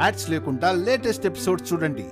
Ads లేకుండా latest episodes చూడండి.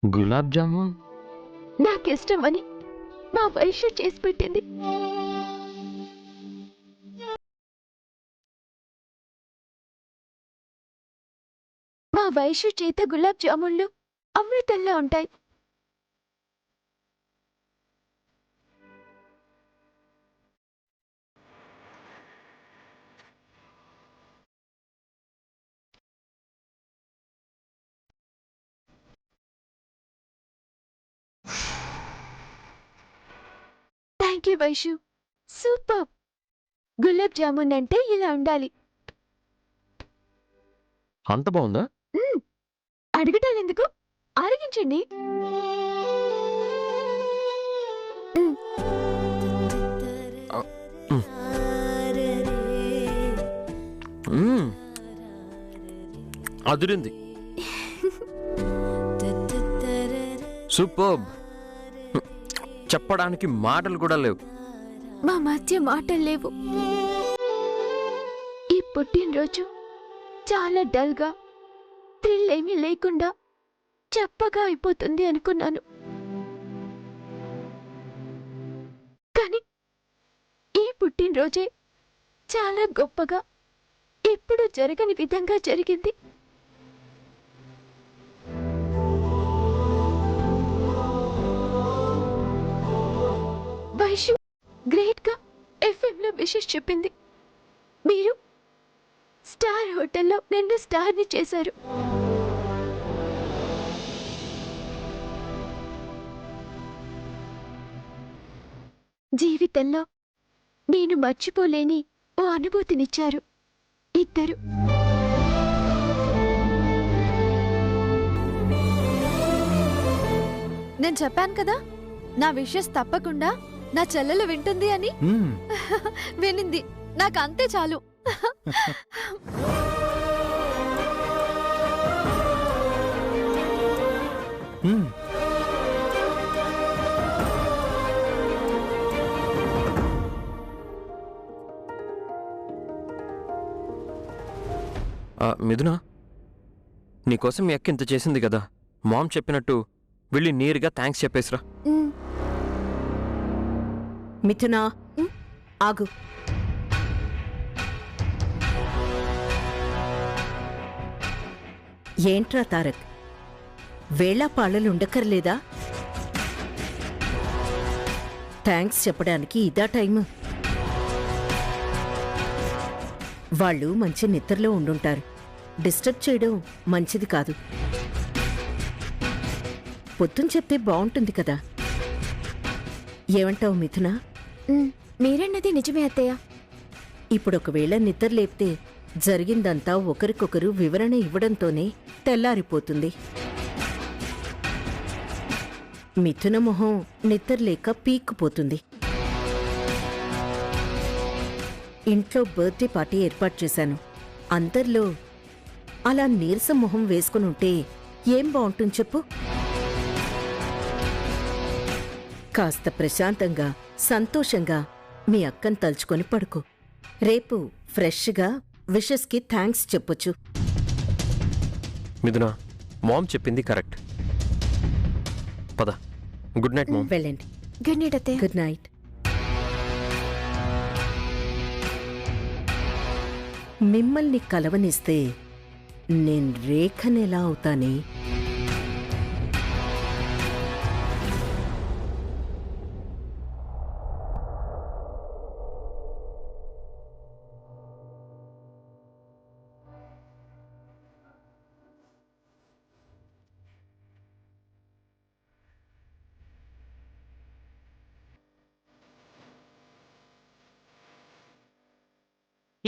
గులాబ్ జామున్ నాకిష్టమని మా వైశ్య చేసి పెట్టింది. మా వైశ్య చేత గులాబ్ జామున్లు అమృతంలా ఉంటాయి. Thank you Vaishu, super. Gulab jamun అంటే ఇలా ఉండాలి. అంత బాగుందా? అడగటాలెందుకు, ఆరగించండి. అదిరింది, సూపర్బ్. చెప్పడానికి మాటలు కూడా లేవు. మా మధ్య మాటలు లేవు. ఈ పుట్టినరోజు చాలా డల్గా, థ్రిల్ ఏమీ లేకుండా చప్పగా అయిపోతుంది అనుకున్నాను. కానీ ఈ పుట్టినరోజే చాలా గొప్పగా, ఎప్పుడు జరగని విధంగా జరిగింది. వైషు గ్రేట్ గా FM లో విషెస్ చెప్పింది. మీరు స్టార్ హోటల్లో నిన్ను స్టార్ని చేశారు. జీవితంలో నేను మర్చిపోలేని ఓ అనుభూతినిచ్చారు ఇద్దరు. నేను చెప్పాను కదా, నా విషెస్ తప్పకుండా నా చెల్లెలు వింటుంది అని. వినింది, నాకు అంతే చాలు. మిథునా, నీకోసం మీ అక్క ఇంత చేసింది కదా, మామ్ చెప్పినట్టు వెళ్ళి నేరుగా థ్యాంక్స్ చెప్పేసిరా. మిథునా, ఆగు. ఏంట్రా తారక్, వేళాపాళలు ఉండక్కర్లేదా? థ్యాంక్స్ చెప్పడానికి ఇదా టైము? వాళ్ళు మంచి నిద్రలో ఉండుంటారు. డిస్టర్బ్ చేయడం మంచిది కాదు. పొద్దున చెప్తే బాగుంటుంది కదా. ఏమంటావు మిథునా? మీరన్నది నిజమే అత్తయ్య. ఇప్పుడొకవేళ నిద్ర లేపితే జరిగిందంతా ఒకరికొకరు వివరణ ఇవ్వడంతోనే తెల్లారిపోతుంది. మిథున మొహం నిద్రలేక పీక్కుపోతుంది. ఇంట్లో బర్త్డే పార్టీ ఏర్పాటు చేశాను. అందరిలో అలా నీరసం మొహం వేసుకునుంటే ఏం బాగుంటుంది చెప్పు? కాస్త ప్రశాంతంగా, సంతోషంగా మీ అక్కను తలుచుకొని పడుకో. రేపు ఫ్రెష్గా విషెస్కి థ్యాంక్స్ చెప్పొచ్చు. మిథునా, మామ్ చెప్పింది కరెక్ట్. పద. Good night mom. వెళ్ళండి. గుడ్ నైట్ అత్తయ్య. Good night. మిమ్మల్ని కలవనిస్తే నేను రేఖనెలా అవుతానే?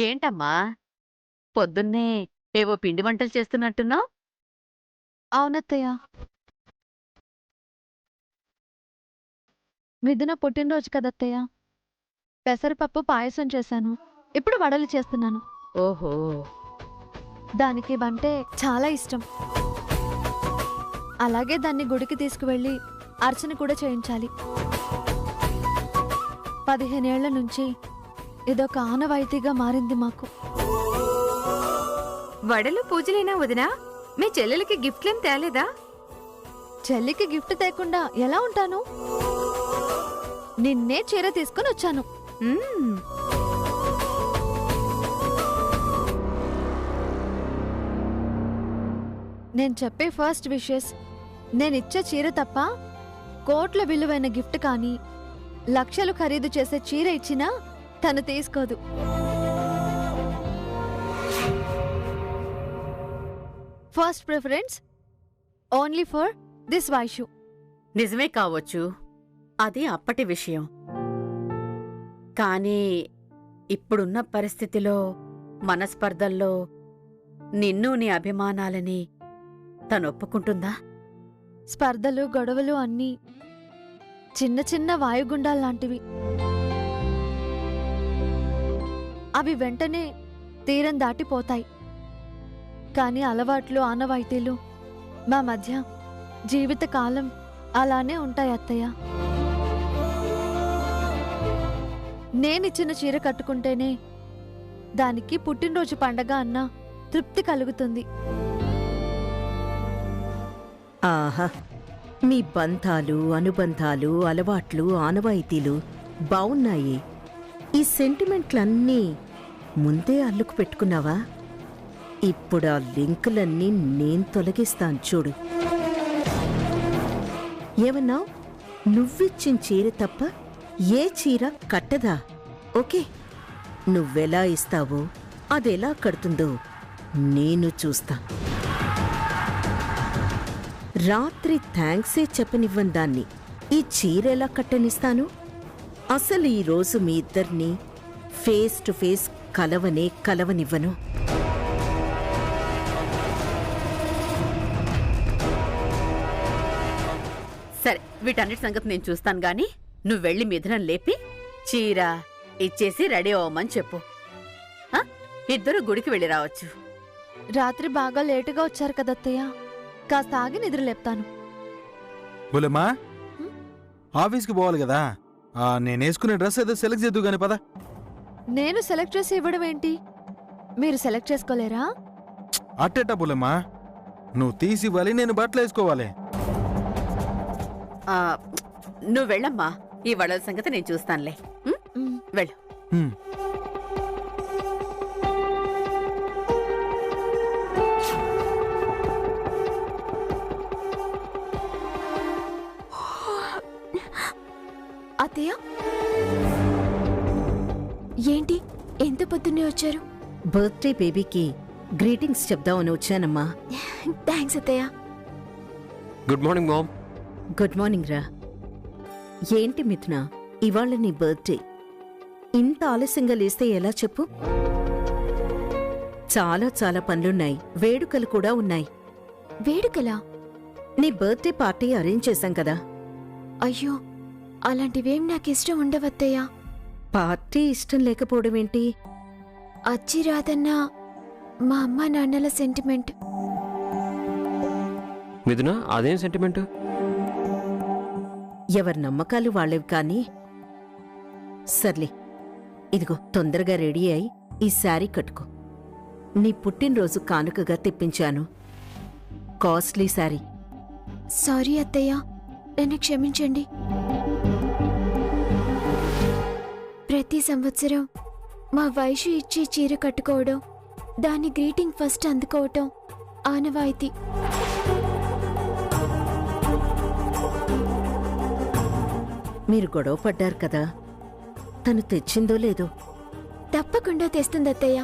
ఏంటమ్మా పొద్దున్నే ఏవో పిండి వంటలు చేస్తున్నట్టున్నావు? అవునత్తయ్య. మిథున పుట్టినరోజు కదత్తయ్య. పెసరపప్పు పాయసం చేశాను. ఇప్పుడు వడలు చేస్తున్నాను. ఓహో, దానికి వంటే చాలా ఇష్టం. అలాగే దాన్ని గుడికి తీసుకువెళ్ళి అర్చన కూడా చేయించాలి. 15 ఏళ్ల నుంచి ఇదొక ఆనవాయితీగా మారింది మాకు. వడలు పూజలేనా వదినా? మీ చెల్లెలకి గిఫ్ట్లేం తేలేదా? చెల్లికి గిఫ్ట్ తేకుండా ఎలా ఉంటాను? నిన్నే చీర తీసుకుని వచ్చాను. మ్మ్. నేను చెప్పే ఫస్ట్ విషెస్ నేనిచ్చే చీర తప్ప కోట్ల విలువైన గిఫ్ట్ కానీ లక్షలు ఖరీదు చేసే చీర ఇచ్చినా తను తీసుకోదు. First preference only for this Vaishu. నిజమే కావచ్చు, అది అప్పటి విషయం. కానీ ఇప్పుడున్న పరిస్థితిలో, మనస్పర్ధల్లో నిన్ను నీ అభిమానాలని తనొప్పుకుంటుందా? స్పర్ధలు గొడవలు అన్నీ చిన్న చిన్న వాయుగుండాల్లాంటివి. అవి వెంటనే తీరం దాటిపోతాయి. కానీ అలవాట్లు ఆనవాయితీలు మా మధ్య జీవితకాలం అలానే ఉంటాయి అత్తయ్య. నేనిచ్చిన చీర కట్టుకుంటేనే దానికి పుట్టినరోజు పండగ అన్న తృప్తి కలుగుతుంది. ఆహా, మీ బంధాలు, అనుబంధాలు, అలవాట్లు, ఆనవాయితీలు బావున్నాయి. ఈ సెంటిమెంట్లన్నీ ముందే అల్లుకు పెట్టుకున్నావా? ఇప్పుడు ఆ లింకులన్నీ నేను తొలగిస్తాను చూడు. ఏమన్నావు? నువ్విచ్చిన చీర తప్ప ఏ చీర కట్టదా? ఓకే, నువ్వెలా ఇస్తావో అదెలా కడుతుందో నేను చూస్తా. రాత్రి థ్యాంక్సే చెప్పనివ్వని దాన్ని ఈ చీర ఎలా కట్టనిస్తాను? అసలు ఈరోజు మీ ఇద్దరిని ఫేస్ టు ఫేస్ కలవనివ్వను. సరే, వీటన్నిటి సంగతి నేను చూస్తాను గాని నువ్వు వెళ్ళి మిథునం లేపి చీర ఇచ్చేసి రెడీ అవ్వమని చెప్పు. ఆ? ఇద్దరు గుడికి వెళ్ళి రావచ్చు. రాత్రి బాగా లేటుగా వచ్చారు కదత్తయ్య, కాస్త ఆగి నిద్ర లేపుతాను. బులమ్మా, ఆఫీస్కి పోవాలి కదా, నేను వేసుకునే డ్రెస్ ఏదో సెలెక్ట్ చేద్దు గాని పద. నేను సెలెక్ట్ చేసి ఇవ్వడం ఏంటి? మీరు సెలెక్ట్ చేసుకోలేరా? అట్టేటా బులమ్మా, నువ్వు తీసి ఇవ్వాలి, నేను బట్టలు వేసుకోవాలి. ఆ, నువ్వు వెళ్ళమ్మా, ఈ వడల సంగతి నేను చూస్తానులే. మ్. వెళ్ళు. హ్మ్. అత్తయ్య, ఏంటి ఎంత పొద్దున్నే వచ్చారు? బర్త్డే బేబీకి గ్రీటింగ్స్ చెప్దామని వచ్చానమ్మా. థ్యాంక్స్ అత్తయ్య. Good morning mom. Good morning రా. ఏంటి మిథున, ఇవాళ నీ బర్త్డే. ఇంత ఆలస్యంగా లేస్తే ఎలా చెప్పు? చాలా చాలా పనులున్నాయి, వేడుకలు కూడా ఉన్నాయి. వేడుకలా? నీ బర్త్డే పార్టీ అరేంజ్ చేశాం కదా. అయ్యో, అలాంటివేం నాకిష్టం ఉండవత్తయ్యా. పార్టీ ఇష్టం లేకపోవడమేంటి? అచ్చి రాదన్నా మా అమ్మ నాన్నల సెంటిమెంట్. మిథున, అదేం సెంటిమెంట్? ఎవరి నమ్మకాలు వాళ్ళవి కానీ. సర్లే, ఇదిగో తొందరగా రెడీ అయి ఈ శారీ కట్టుకో. నీ పుట్టినరోజు కానుకగా తెప్పించాను, కాస్ట్లీ శారీ. సారీ అత్తయ్య, నన్ను క్షమించండి. ప్రతి సంవత్సరం మా వైషు ఇచ్చే చీర కట్టుకోవడం, దాని గ్రీటింగ్ ఫస్ట్ అందుకోవటం ఆనవాయితీ. మీరు గొడవ పడ్డారు కదా, తను తెచ్చిందో లేదో? తప్పకుండా తెస్తుందత్తయ్య.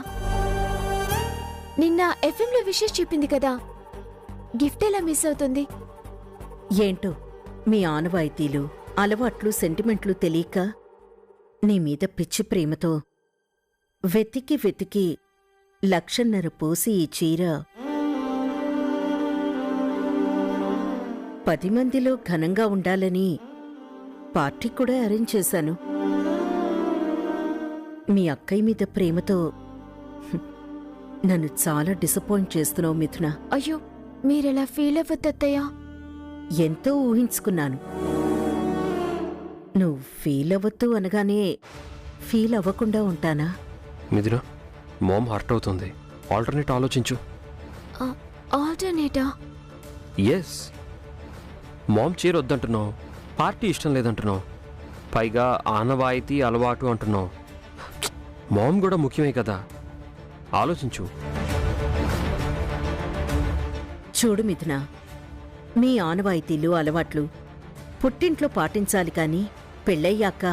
నిన్న ఎఫ్ఎంలో విషెస్ చెప్పింది కదా, గిఫ్ట్ ఎలా మిస్ అవుతుంది? ఏంటో మీ ఆనవాయితీలు, అలవాట్లు, సెంటిమెంట్లు తెలియక నీ మీద పిచ్చి ప్రేమతో వెతికి వెతికి 1,50,000 పోసి ఈ చీర 10 మందిలో ఘనంగా ఉండాలని పార్టీ కూడా అరేంజ్ చేశాను. మీ అక్కయ్య మీద ప్రేమతో నన్ను చాలా డిసప్పాయింట్ చేస్తున్నావు మిథున. అయ్యో మీరెలా ఫీల్ అవ్వద్దు అత్తయ్య. ఎంతో ఊహించుకున్నాను. నువ్వు ఫీల్ అవ్వద్దు అనగానే ఫీల్ అవ్వకుండా ఉంటానా? మిథున, మామ్ హర్ట్ అవుతుంది. ఆల్టర్నేట్ ఆలోచించు. ఆల్టర్నేటా? ఎస్, మామ్ చీర వద్దంటున్నావు, పార్టీ ఇష్టం లేదంటున్నావు, పైగా ఆనవాయితీ అలవాటు అంటున్నావు. మామ్ కూడా ముఖ్యమే కదా, ఆలోచించు. చూడు మిథున, మీ ఆనవాయితీలు అలవాట్లు పుట్టింట్లో పాటించాలి కాని పెళ్ళయ్యాక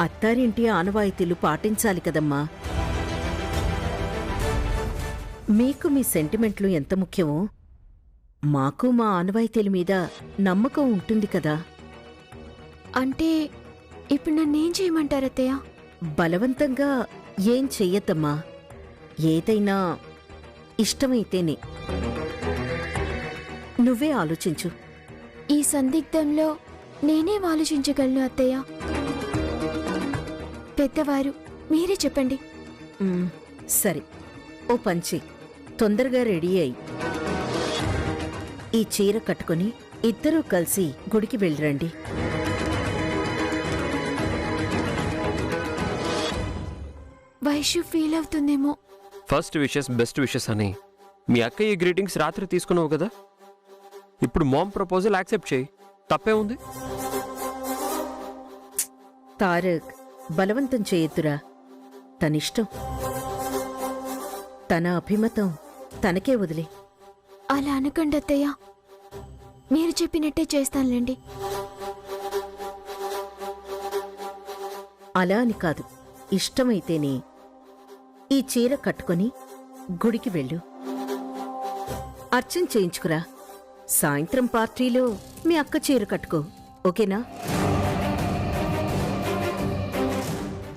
అత్తారింటి ఆనవాయితీలు పాటించాలి కదమ్మా. మీకు మీ సెంటిమెంట్లు ఎంత ముఖ్యమో మాకు మా ఆనవాయితీల మీద నమ్మకం ఉంటుంది కదా. అంటే ఇప్పుడు నన్నేం చేయమంటారు అత్తయ్య? బలవంతంగా ఏం చెయ్యద్దమ్మా. ఏదైనా ఇష్టమైతేనే. నువ్వే ఆలోచించు. ఈ సందిగ్ధంలో నేనేం ఆలోచించగలను అత్తయ్య? పెద్దవారు మీరే చెప్పండి. సరే, ఓ పంచి తొందరగా రెడీ అయి ఈ చీర కట్టుకుని ఇద్దరూ కలిసి గుడికి వెళ్ళిరండి. వైషు ఫీల్ అవుతుందేమో. ఫస్ట్ విషెస్ బెస్ట్ విషెస్ అని మీ అక్కయ్య గ్రీటింగ్స్ రాత్రి తీసుకున్నావు కదా, ఇప్పుడు మామ్ ప్రపోజల్ యాక్సెప్ట్ చేయి, తప్పే ఉంది. తారక్, బలవంతం చేయొద్దురా. తనిష్టం, తన అభిమతం తనకే వదిలే. అలా అనకండి అత్తయ్య, మీరు చెప్పినట్టే చేస్తానులేండి. అలా అని కాదు, ఇష్టమైతేనే ఈ చీర కట్టుకొని గుడికి వెళ్ళు. అర్చన చేయించుకురా. సాయంత్రం పార్టీలో మీ అక్క చీర కట్టుకో, ఓకేనా?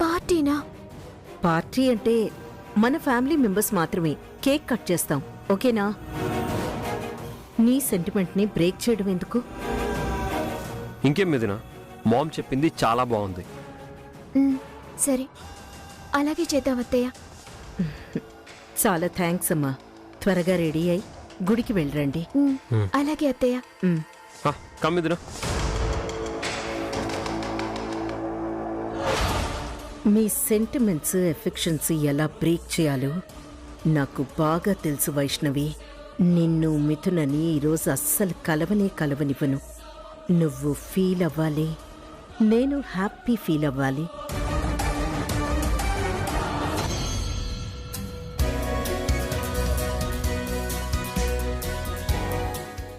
పార్టీనా? పార్టీ అంటే మన ఫ్యామిలీ మెంబర్స్ మాత్రమే. కేక్ కట్ చేస్తాం, ఓకేనా? నీ సెంటిమెంట్ని బ్రేక్ చేయడం ఎందుకు? ఇంకేం మిథున, మామ్ చెప్పింది చాలా బాగుంది. సరే, అలాగే చేద్దాం అత్తయ్య. చాలా థ్యాంక్స్ అమ్మా. త్వరగా రెడీ అయి గుడికి వెళ్ళరండి. అలాగే అత్తయ్య. కమ్ మిథున. మీ సెంటిమెంట్స్, ఎఫెక్షన్స్ ఎలా బ్రేక్ చేయాలో నాకు బాగా తెలుసు వైష్ణవి. నిన్ను మిథునని ఈరోజు అస్సలు కలవనివ్వను. నువ్వు ఫీల్ అవ్వాలి, నేను హ్యాపీ ఫీల్ అవ్వాలి.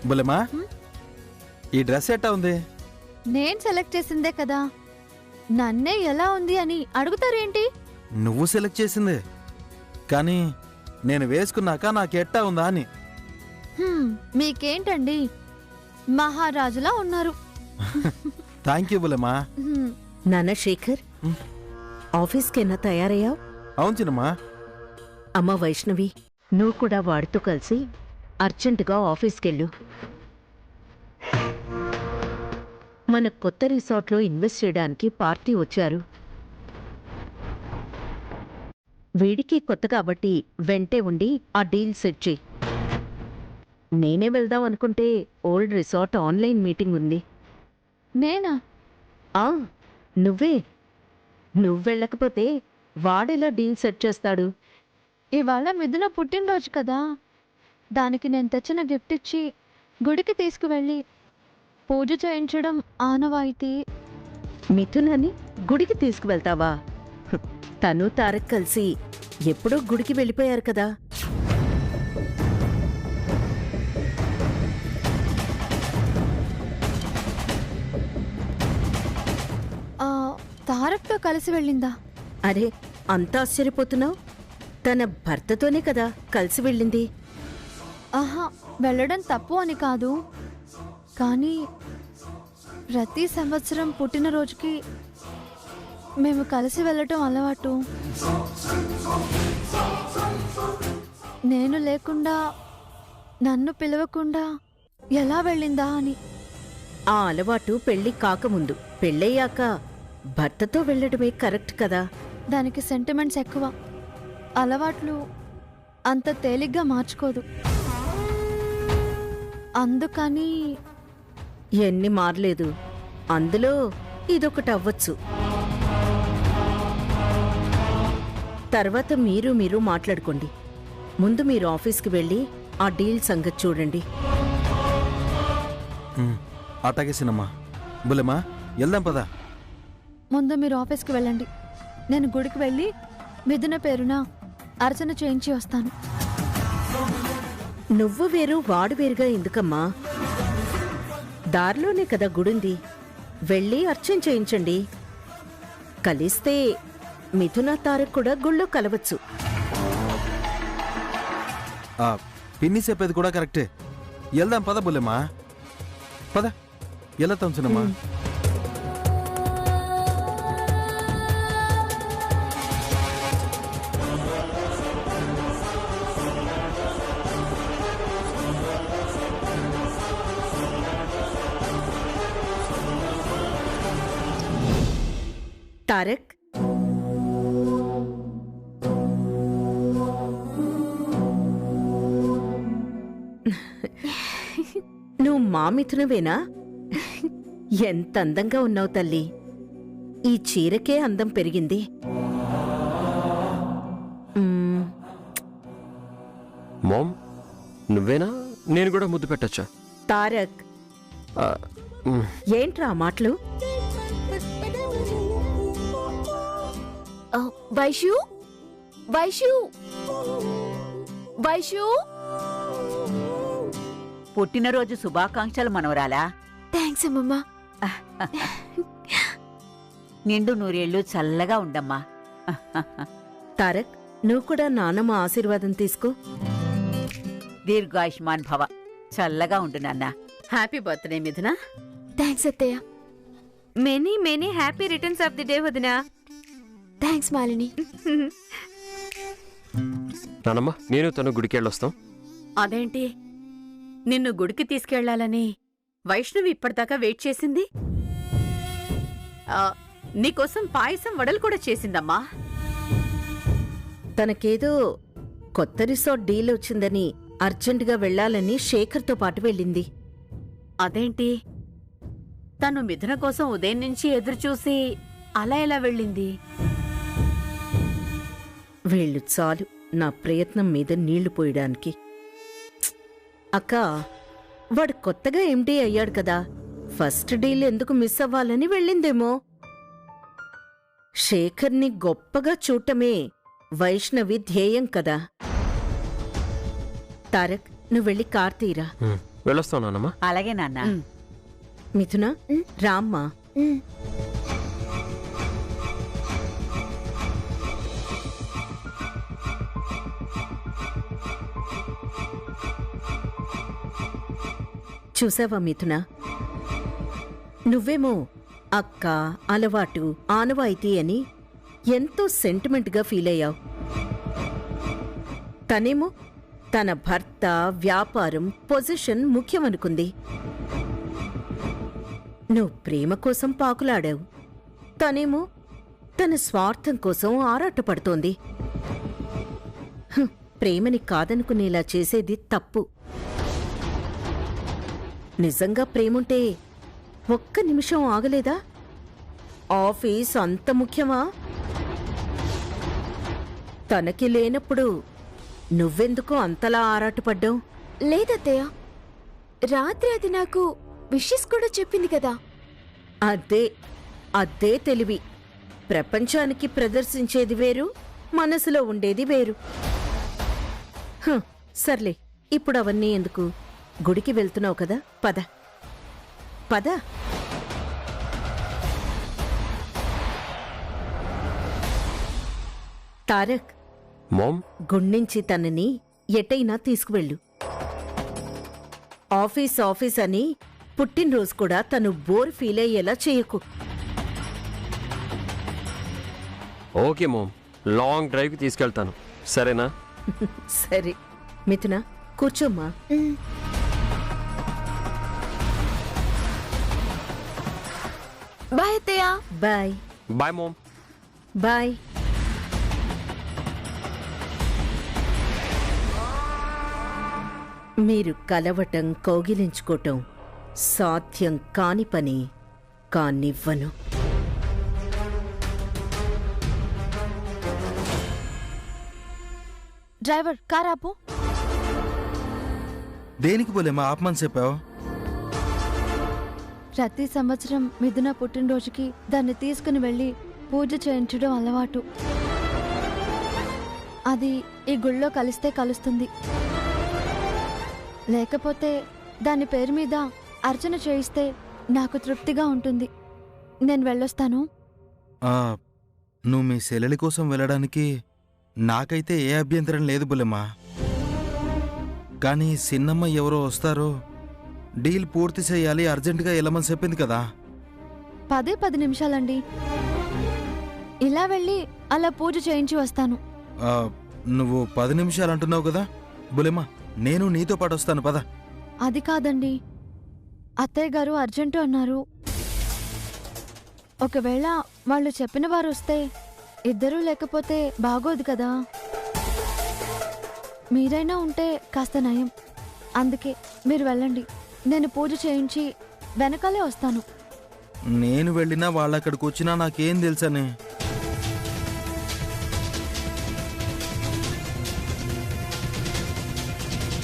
బుల్లెమ్మా, ఈ డ్రెస్ ఎట్టా ఉంది? నేను సెలెక్ట్ చేసిందే కదా, నన్నే ఎలా ఉంది అని అడుగుతారేంటి? నువ్వు సెలెక్ట్ చేసిందే, కానీ నేను వేసుకున్నాక నాకు ఎట్టా ఉందా అని. మీకేంటండి, మహారాజులా ఉన్నారు. థ్యాంక్ యూ బుల్లెమ్మా. నాన్న శేఖర్, ఆఫీస్కైనా తయారయ్యావు? అవును చిన్నమ్మా. అమ్మ వైష్ణవి, నువ్వు కూడా వాడితో కలిసి అర్జెంటుగా ఆఫీస్కెళ్ళు. మన కొత్త రిసార్ట్లో ఇన్వెస్ట్ చేయడానికి పార్టీ వచ్చారు. వీడికి కొత్త కాబట్టి వెంటే ఉండి ఆ డీల్ సెట్ చేయి. నేనే వెళ్దాం అనుకుంటే ఓల్డ్ రిసార్ట్ ఆన్లైన్ మీటింగ్ ఉంది. నేనా? నువ్వే. నువ్వు వెళ్ళకపోతే వాడెలా డీల్ సెట్ చేస్తాడు? ఇవాళ మిథున పుట్టినరోజు కదా, దానికి నేను తెచ్చిన గిఫ్ట్ ఇచ్చి గుడికి తీసుకువెళ్ళి పూజ చేయించడం ఆనవాయితీ. మిథునని గుడికి తీసుకువెళ్తావా? తను తారక్ కలిసి ఎప్పుడో గుడికి వెళ్ళిపోయారు కదా. తారక్తో కలిసి వెళ్ళిందా? అరే, అంత ఆశ్చర్యపోతున్నావు? తన భర్తతోనే కదా కలిసి వెళ్ళింది. ఆహా, వెళ్ళడం తప్పు అని కాదు, కానీ ప్రతి సంవత్సరం పుట్టినరోజుకి మేము కలిసి వెళ్ళటం అలవాటు. నేను లేకుండా నన్ను పిలవకుండా ఎలా వెళ్ళిందా అని. ఆ అలవాటు పెళ్లి కాకముందు. పెళ్ళయ్యాక భర్తతో వెళ్ళడమే కరెక్ట్ కదా. దానికి సెంటిమెంట్స్ ఎక్కువ. అలవాట్లు అంత తేలిగ్గా మార్చుకోదు. అందుకని ఎన్ని మారలేదు, అందులో ఇదొకటి అవ్వచ్చు. తర్వాత మీరు మాట్లాడుకోండి. ముందు మీరు ఆఫీస్కి వెళ్ళి ఆ డీల్ సంగతి చూడండి. అటాగేసినమ్మా. బుల్లెమ్మా వెళ్దాం పదా. ముందు మీరు ఆఫీస్కి వెళ్ళండి. నేను గుడికి వెళ్ళి మిథున పేరున అర్చన చేయించి వస్తాను. నువ్వు వేరు వాడు వేరుగా ఎందుకమ్మా? దారిలోనే కదా గుడుంది, వెళ్ళి అర్చన చేయించండి. కలిస్తే మిథున తారక్ కూడా గుళ్ళో కలవచ్చు. పిన్ని చెప్పేది కూడా కరెక్టే. వెళ్దాం పద బుల్లెమ్మా, పద వెళ్తాం చిన్నమ్మా. తారక్, నువ్వు మా మిథునవేనా? ఎంత అందంగా ఉన్నావు తల్లి. ఈ చీరకే అందం పెరిగింది. మామ్, నువ్వేనా? నేను కూడా ముద్దు పెట్టచ్చా? తారక్, ఏంట్రా ఆ మాటలు? వైషు వైషు వైషు, పుట్టినరోజు శుభాకాంక్షలు మనవరాలా. థ్యాంక్స్ అమ్మమ్మా. నిండు నూరేళ్లు చల్లగా ఉండమ్మా. తారక్, నువ్వు కూడా నానమ్మ ఆశీర్వాదం తీసుకో. దీర్ఘాయుష్మాన్ భవ. చల్లగా ఉండు నాన్న. హ్యాపీ బర్త్డే మిథున. థ్యాంక్స్ అత్తయ్య. Many many happy returns of the day వదినా. థ్యాంక్స్ మాలిని. నానమ్మ, నేను తను గుడికి వెళ్ళొస్తాం. అదేంటి, నిన్ను గుడికి తీసుకెళ్లాలని వైష్ణవి ఇప్పటిదాకా వెయిట్ చేసింది? నీకోసం పాయసం వడలు కూడా చేసిందమ్మా. తనకేదో కొత్త రిసార్ట్ డీల్ వచ్చిందని అర్జెంటుగా వెళ్లాలని శేఖర్తో పాటు వెళ్ళింది. అదేంటి, తను మిథున కోసం ఉదయం నుంచి ఎదురుచూసి అలా ఎలా వెళ్ళింది? వీళ్ళు చాలు నా ప్రయత్నం మీద నీళ్లు పోయడానికి. అక్క, వాడు కొత్తగా ఎండీ అయ్యాడు కదా, ఫస్ట్ డీల్ ఎందుకు మిస్ అవ్వాలని వెళ్ళిందేమో. శేఖర్ని గొప్పగా చూడటమే వైష్ణవి ధ్యేయం కదా. తారక్, నువ్వు వెళ్ళి కార్ తీరా. వెళ్ళొస్తాం నానమ్మ. అలాగే నాన్న. మిథున, రామ్మా. చూసావా మిథున, నువ్వేమో అక్క, అలవాటు, ఆనవాయితీ అని ఎంతో సెంటిమెంట్గా ఫీల్ అయ్యావు. తనేమో తన భర్త, వ్యాపారం, పొజిషన్ ముఖ్యమనుకుంది. నువ్వు ప్రేమ కోసం పాకులాడావు, తనేమో తన స్వార్థం కోసం ఆరాటపడుతోంది. ప్రేమని కాదనుకునేలా చేసేది తప్పు. నిజంగా ప్రేముంటే ఒక్క నిమిషం ఆగలేదా? ఆఫీస్ అంత ముఖ్యమా? తనకి లేనప్పుడు నువ్వెందుకు అంతలా ఆరాటపడ్డావు? లేదత్తయ్య, రాత్రి అది నాకు విషెస్ కూడా చెప్పింది కదా. అదే తెలివి. ప్రపంచానికి ప్రదర్శించేది వేరు, మనసులో ఉండేది వేరు. సర్లే, ఇప్పుడు అవన్నీ ఎందుకు? గుడికి వెళ్తున్నావు కదా, పద పద. తారక్, మామ్, గుణ్ణించి తనని ఎటైనా తీసుకువెళ్ళు. ఆఫీస్ అని పుట్టినరోజు కూడా తను బోర్ ఫీల్ అయ్యేలా చేయకు. ఓకే మామ్, లాంగ్ డ్రైవ్కి తీసుకెళ్తాను, సరేనా? సరే మిథున, కూర్చోమ్మా. బాయ్ అత్తయ్య. బాయ్. Bye mom. బాయ్. మీరు కలవటం, కౌగిలించుకోవటం సాధ్యం కాని పని కానివ్వను. డ్రైవర్ కార్ ఆపు. దేనికి బుల్లెమ్మా ఆపమని చెప్పావు? ప్రతి సంవత్సరం మిథున పుట్టినరోజుకి దాన్ని తీసుకుని వెళ్ళి పూజ చేయించడం అలవాటు. అది ఈ గుళ్ళో కలిస్తే కలుస్తుంది, లేకపోతే దాని పేరు మీద అర్చన చేయిస్తే నాకు తృప్తిగా ఉంటుంది. నేను వెళ్ళొస్తాను. నువ్వు మీ సెల్లెలి కోసం వెళ్ళడానికి నాకైతే ఏ అభ్యంతరం లేదు బుల్లెమ్మా. కానీ సిన్నమ్మ ఎవరో వస్తారో, డీల్ పూర్తి చేయాలి, అర్జెంటుగా వెళ్ళమని చెప్పింది కదా. 10 నిమిషాలండి. ఇలా వెళ్ళి అలా పూజ చేయించి వస్తాను. నువ్వు 10 నిమిషాలు అంటున్నావు కదా బుల్లెమ్మా, నేను నీతో పాటు వస్తాను, పద. అది కాదండి, అత్తయ్య గారు అర్జెంటు అన్నారు. ఒకవేళ వాళ్ళు చెప్పిన వారు వస్తే ఇద్దరూ లేకపోతే బాగోదు కదా. మీరైనా ఉంటే కాస్త నయం. అందుకే మీరు వెళ్ళండి, నేను పూజ చేయించి వెనకాలే వస్తాను. నేను వెళ్ళినా వాళ్ళక్కడికి వచ్చినా నాకేం తెలుసని.